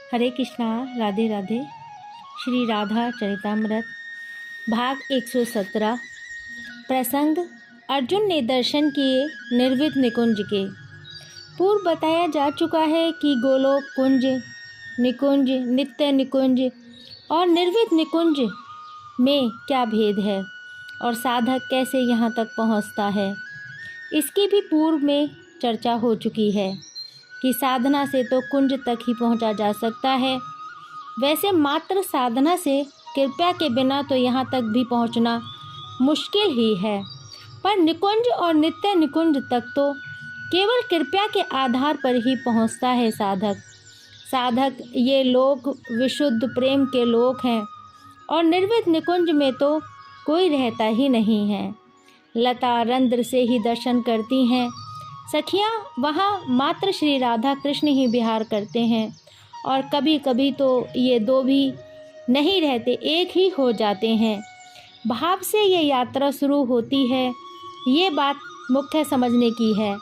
हरे कृष्णा। राधे राधे। श्री राधा चरितामृत भाग 117। प्रसंग अर्जुन ने दर्शन किए निर्वित निकुंज के। पूर्व बताया जा चुका है कि गोलोक कुंज, निकुंज, नित्य निकुंज और निर्वित निकुंज में क्या भेद है और साधक कैसे यहाँ तक पहुँचता है, इसकी भी पूर्व में चर्चा हो चुकी है कि साधना से तो कुंज तक ही पहुँचा जा सकता है। वैसे मात्र साधना से कृपा के बिना तो यहाँ तक भी पहुँचना मुश्किल ही है, पर निकुंज और नित्य निकुंज तक तो केवल कृपा के आधार पर ही पहुँचता है साधक ये लोक विशुद्ध प्रेम के लोक हैं और निर्वित निकुंज में तो कोई रहता ही नहीं है। लता रंध्र से ही दर्शन करती हैं सखियाँ, वहाँ मात्र श्री राधा कृष्ण ही विहार करते हैं और कभी कभी तो ये दो भी नहीं रहते, एक ही हो जाते हैं। भाव से ये यात्रा शुरू होती है, ये बात मुख्य समझने की है।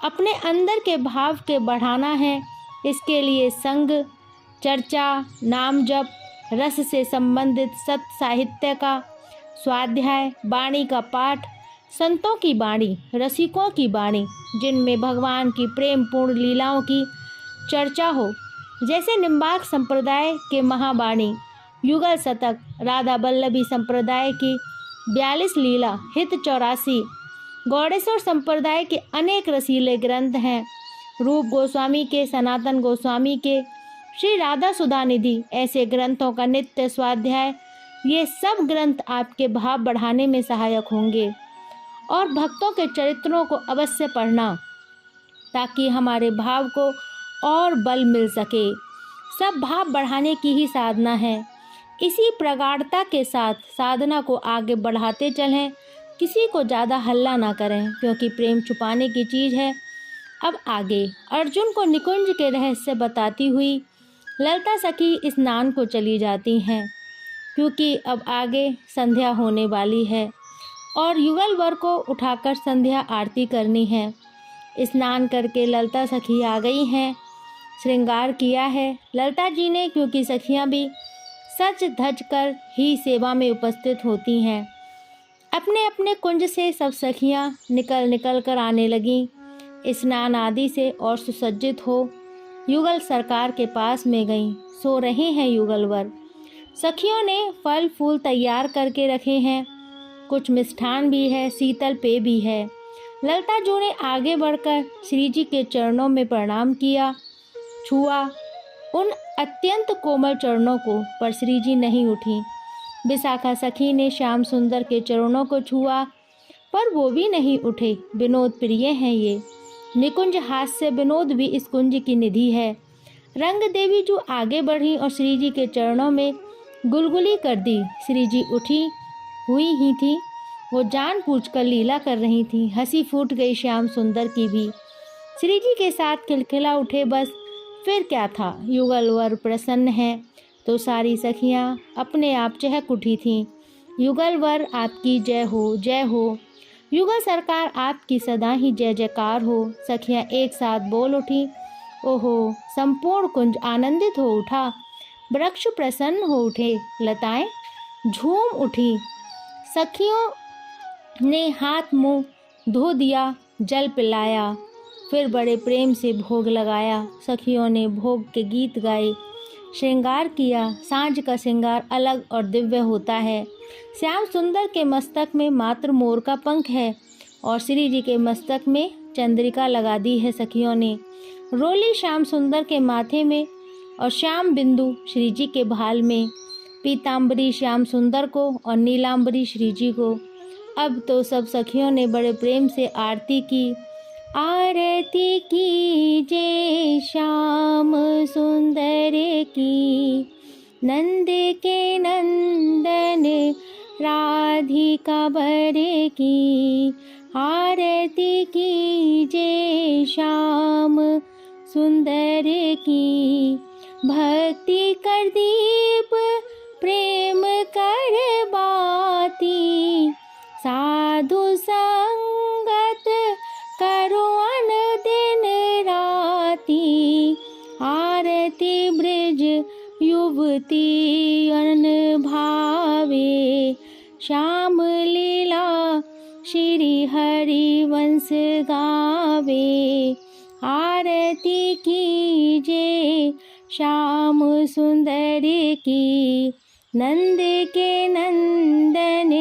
अपने अंदर के भाव के बढ़ाना है, इसके लिए संग, चर्चा, नाम जप, रस से संबंधित सत साहित्य का स्वाध्याय, वाणी का पाठ, संतों की वाणी, रसिकों की वाणी जिनमें भगवान की प्रेम पूर्ण लीलाओं की चर्चा हो, जैसे निम्बार्क संप्रदाय के महावाणी, युगल शतक, राधा वल्लभी संप्रदाय की 42 लीला, हित 84, गौड़ेश्वर संप्रदाय के अनेक रसीले ग्रंथ हैं। रूप गोस्वामी के, सनातन गोस्वामी के, श्री राधा सुधानिधि ऐसे ग्रंथों का नित्य स्वाध्याय, ये सब ग्रंथ आपके भाव बढ़ाने में सहायक होंगे। और भक्तों के चरित्रों को अवश्य पढ़ना ताकि हमारे भाव को और बल मिल सके। सब भाव बढ़ाने की ही साधना है। इसी प्रगाढ़ता के साथ साधना को आगे बढ़ाते चलें, किसी को ज़्यादा हल्ला ना करें, क्योंकि प्रेम छुपाने की चीज़ है। अब आगे अर्जुन को निकुंज के रहस्य बताती हुई ललिता सखी स्नान को चली जाती हैं, क्योंकि अब आगे संध्या होने वाली है और युगल वर को उठाकर संध्या आरती करनी है। स्नान करके ललिता सखी आ गई हैं, श्रृंगार किया है ललिता जी ने, क्योंकि सखियां भी सज धज कर ही सेवा में उपस्थित होती हैं। अपने अपने कुंज से सब सखियां निकल कर आने लगीं। स्नान आदि से और सुसज्जित हो युगल सरकार के पास में गईं। सो रहे हैं युगल वर। सखियों ने फल फूल तैयार करके रखे हैं, कुछ मिष्ठान भी है, शीतल पेय भी है। ललिता जी ने आगे बढ़कर श्री जी के चरणों में प्रणाम किया, छुआ उन अत्यंत कोमल चरणों को, पर श्री जी नहीं उठी। विशाखा सखी ने श्याम सुंदर के चरणों को छुआ, पर वो भी नहीं उठे। विनोद प्रिय हैं ये। निकुंज हास्य विनोद भी इस कुंज की निधि है। रंग देवी जो आगे बढ़ी और श्री जी के चरणों में गुलगुली कर दी। श्री जी उठी हुई ही थी, वो जानबूझकर लीला कर रही थी। हंसी फूट गई श्याम सुंदर की भी। श्री जी के साथ खिलखिला उठे, बस फिर क्या था। युगल वर प्रसन्न है तो सारी सखियां अपने आप चहक उठी थीं। युगल वर आपकी जय हो, जय हो। युगल सरकार आपकी सदा ही जय जयकार हो। सखियां एक साथ बोल उठी। ओहो, संपूर्ण कुंज आनंदित हो उठा, वृक्ष प्रसन्न हो उठे, लताएं झूम उठी। सखियों ने हाथ मुंह धो दिया, जल पिलाया, फिर बड़े प्रेम से भोग लगाया। सखियों ने भोग के गीत गाए, श्रृंगार किया। सांझ का श्रृंगार अलग और दिव्य होता है। श्याम सुंदर के मस्तक में मात्र मोर का पंख है और श्री जी के मस्तक में चंद्रिका लगा दी है सखियों ने। रोली श्याम सुंदर के माथे में और श्याम बिंदु श्री जी के भाल में। पीताम्बरी श्याम सुंदर को और नीलांबरी श्री जी को। अब तो सब सखियों ने बड़े प्रेम से आरती की। आरती कीजे श्याम सुंदर की, नंद के नंदन राधिका बर की। आरती कीजे श्याम सुंदर की, भक्ति कर दीप प्रेम कर बाती। साधु संगत करो अन दिन राती, आरती ब्रज युवती अन भावे, श्याम लीला श्री हरिवंश गावे। आरती कीजे श्याम सुंदर की, नंद के नंदन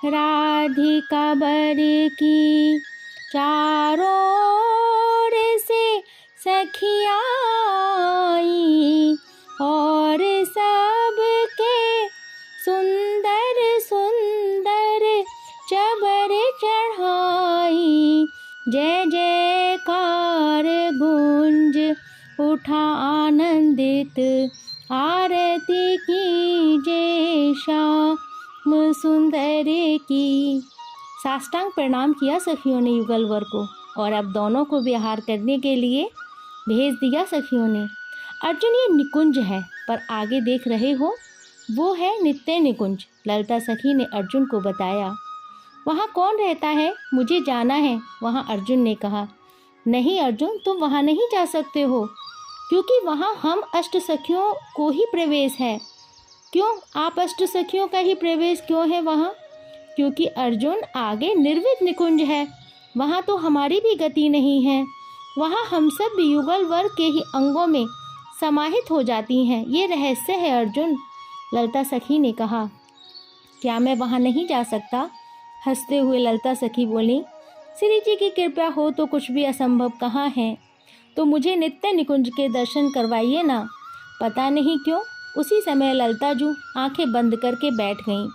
राधिका बर की। चारों ओर से सखियाँ आई, और सबके सुंदर सुंदर चबर चढ़ाई। जय जयकार गूंज उठा आनंदित, आरती कीजे श्याम सुंदर की। साष्टांग प्रणाम किया सखियों ने युगलवर को, और अब दोनों को विहार करने के लिए भेज दिया सखियों ने। अर्जुन, ये निकुंज है, पर आगे देख रहे हो वो है नित्य निकुंज। ललिता सखी ने अर्जुन को बताया। वहाँ कौन रहता है? मुझे जाना है वहाँ, अर्जुन ने कहा। नहीं अर्जुन, तुम वहाँ नहीं जा सकते हो, क्योंकि वहाँ हम अष्ट सखियों को ही प्रवेश है। क्यों? आप अष्ट सखियों का ही प्रवेश क्यों है वहाँ? क्योंकि अर्जुन आगे निर्वित निकुंज है, वहाँ तो हमारी भी गति नहीं है। वहाँ हम सब भी युगल वर्ग के ही अंगों में समाहित हो जाती हैं। ये रहस्य है अर्जुन, ललिता सखी ने कहा। क्या मैं वहाँ नहीं जा सकता? हंसते हुए ललिता सखी बोली, श्री जी की कृपा हो तो कुछ भी असंभव कहाँ है। तो मुझे नित्य निकुंज के दर्शन करवाइए ना। पता नहीं क्यों उसी समय ललिता जू आंखें बंद करके बैठ गईं।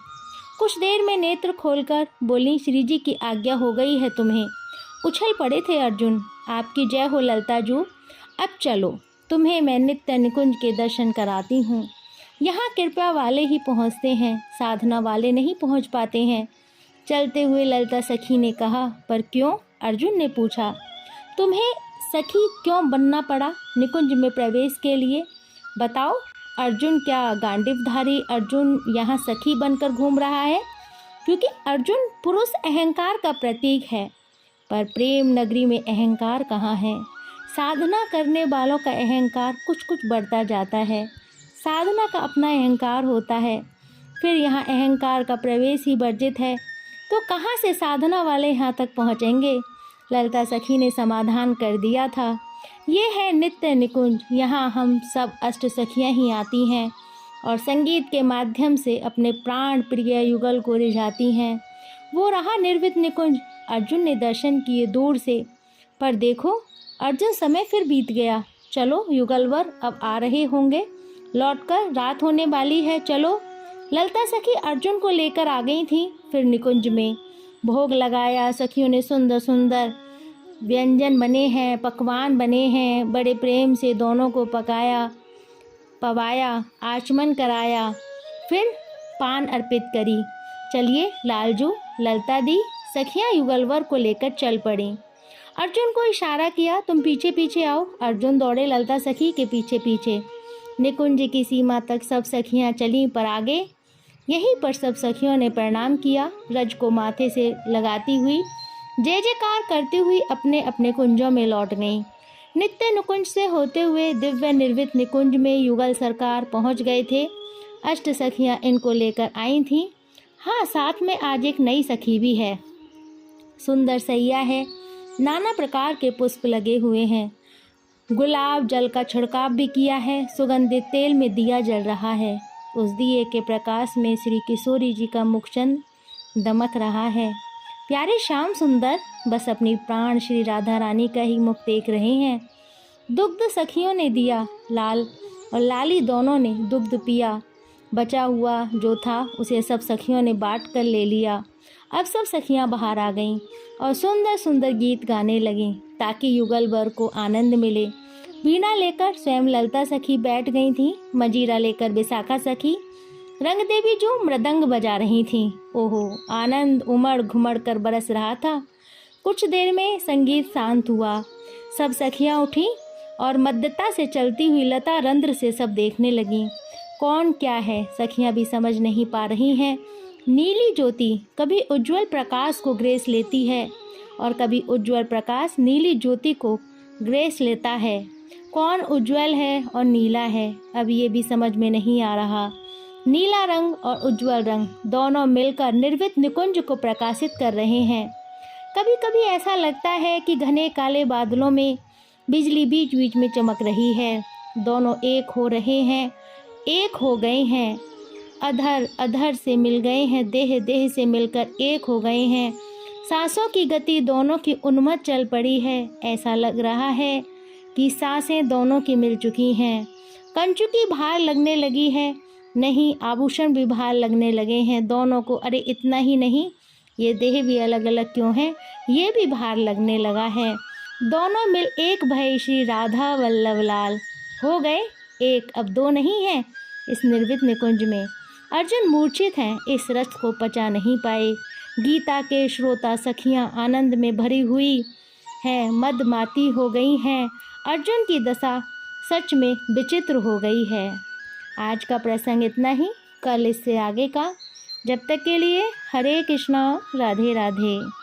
कुछ देर में नेत्र खोलकर बोली, श्री जी की आज्ञा हो गई है तुम्हें। उछल पड़े थे अर्जुन। आपकी जय हो ललिता जू। अब चलो, तुम्हें मैं नित्य निकुंज के दर्शन कराती हूँ। यहाँ कृपा वाले ही पहुँचते हैं, साधना वाले नहीं पहुँच पाते हैं। चलते हुए ललिता सखी ने कहा। पर क्यों? अर्जुन ने पूछा। तुम्हें सखी क्यों बनना पड़ा निकुंज में प्रवेश के लिए? बताओ। अर्जुन, क्या गांडीवधारी अर्जुन यहाँ सखी बनकर घूम रहा है? क्योंकि अर्जुन पुरुष अहंकार का प्रतीक है, पर प्रेम नगरी में अहंकार कहाँ है। साधना करने वालों का अहंकार कुछ कुछ बढ़ता जाता है। साधना का अपना अहंकार होता है, फिर यहाँ अहंकार का प्रवेश ही वर्जित है, तो कहाँ से साधना वाले यहाँ तक पहुँचेंगे। ललिता सखी ने समाधान कर दिया था। ये है नित्य निकुंज, यहाँ हम सब अष्ट सखियाँ ही आती हैं और संगीत के माध्यम से अपने प्राण प्रिय युगल को रिझाती हैं। वो रहा निर्वित निकुंज। अर्जुन ने दर्शन किए दूर से, पर देखो अर्जुन, समय फिर बीत गया। चलो युगलवर अब आ रहे होंगे, लौटकर रात होने वाली है, चलो। ललिता सखी अर्जुन को लेकर आ गई थी। फिर निकुंज में भोग लगाया। सखियों ने सुंदर सुंदर व्यंजन बने हैं, पकवान बने हैं, बड़े प्रेम से दोनों को पकाया, पवाया, आचमन कराया, फिर पान अर्पित करी। चलिए लालजू, ललिता दी, सखियां युगलवर को लेकर चल पड़ी। अर्जुन को इशारा किया, तुम पीछे पीछे आओ। अर्जुन दौड़े ललिता सखी के पीछे पीछे। निकुंज की सीमा तक सब सखियां चलीं, पर आगे यहीं पर सब सखियों ने प्रणाम किया। रज को माथे से लगाती हुई जय जयकार करती हुई अपने अपने कुंजों में लौट गईं। नित्य निकुंज से होते हुए दिव्य निर्वित निकुंज में युगल सरकार पहुंच गए थे। अष्ट सखियां इनको लेकर आई थीं। हाँ, साथ में आज एक नई सखी भी है। सुंदर सैया है, नाना प्रकार के पुष्प लगे हुए हैं, गुलाब जल का छिड़काव भी किया है, सुगंधित तेल में दिया जल रहा है। उस दिए के प्रकाश में श्री किशोरी जी का मुखचंद दमक रहा है। प्यारे श्याम सुंदर बस अपनी प्राण श्री राधा रानी का ही मुख देख रहे हैं। दुग्ध सखियों ने दिया, लाल और लाली दोनों ने दुग्ध पिया। बचा हुआ जो था उसे सब सखियों ने बांट कर ले लिया। अब सब सखियां बाहर आ गईं और सुंदर सुंदर गीत गाने लगीं ताकि युगल वर्ग को आनंद मिले। वीणा लेकर स्वयं ललिता सखी बैठ गई थी, मजीरा लेकर विशाखा सखी, रंग देवी जो मृदंग बजा रही थीं। ओहो, आनंद उमड़ घुमड़ कर बरस रहा था। कुछ देर में संगीत शांत हुआ। सब सखियां उठीं और मद्दता से चलती हुई लता रंध्र से सब देखने लगीं। कौन क्या है सखियां भी समझ नहीं पा रही हैं। नीली ज्योति कभी उज्जवल प्रकाश को ग्रेस लेती है और कभी उज्जवल प्रकाश नीली ज्योति को ग्रेस लेता है। कौन उज्जवल है और नीला है, अब ये भी समझ में नहीं आ रहा। नीला रंग और उज्जवल रंग दोनों मिलकर निर्वित निकुंज को प्रकाशित कर रहे हैं। कभी कभी ऐसा लगता है कि घने काले बादलों में बिजली बीच बीच में चमक रही है। दोनों एक हो रहे हैं, एक हो गए हैं, अधर अधर से मिल गए हैं, देह देह से मिलकर एक हो गए हैं। सांसों की गति दोनों की उन्मत्त चल पड़ी है। ऐसा लग रहा है कि सांसें दोनों की मिल चुकी हैं। कंचु की भार लगने लगी है, नहीं आभूषण भी भार लगने लगे हैं दोनों को। अरे इतना ही नहीं, ये देह भी अलग अलग क्यों है, ये भी भार लगने लगा है। दोनों मिल एक भय श्री राधा वल्लभ लाल हो गए एक, अब दो नहीं है इस निर्वित निकुंज में। अर्जुन मूर्छित हैं, इस रस को पचा नहीं पाए। गीता के श्रोता सखियां आनंद में भरी हुई हैं, मदमाती हो गई हैं। अर्जुन की दशा सच में विचित्र हो गई है। आज का प्रसंग इतना ही, कल इससे आगे का। जब तक के लिए हरे कृष्णा, राधे राधे।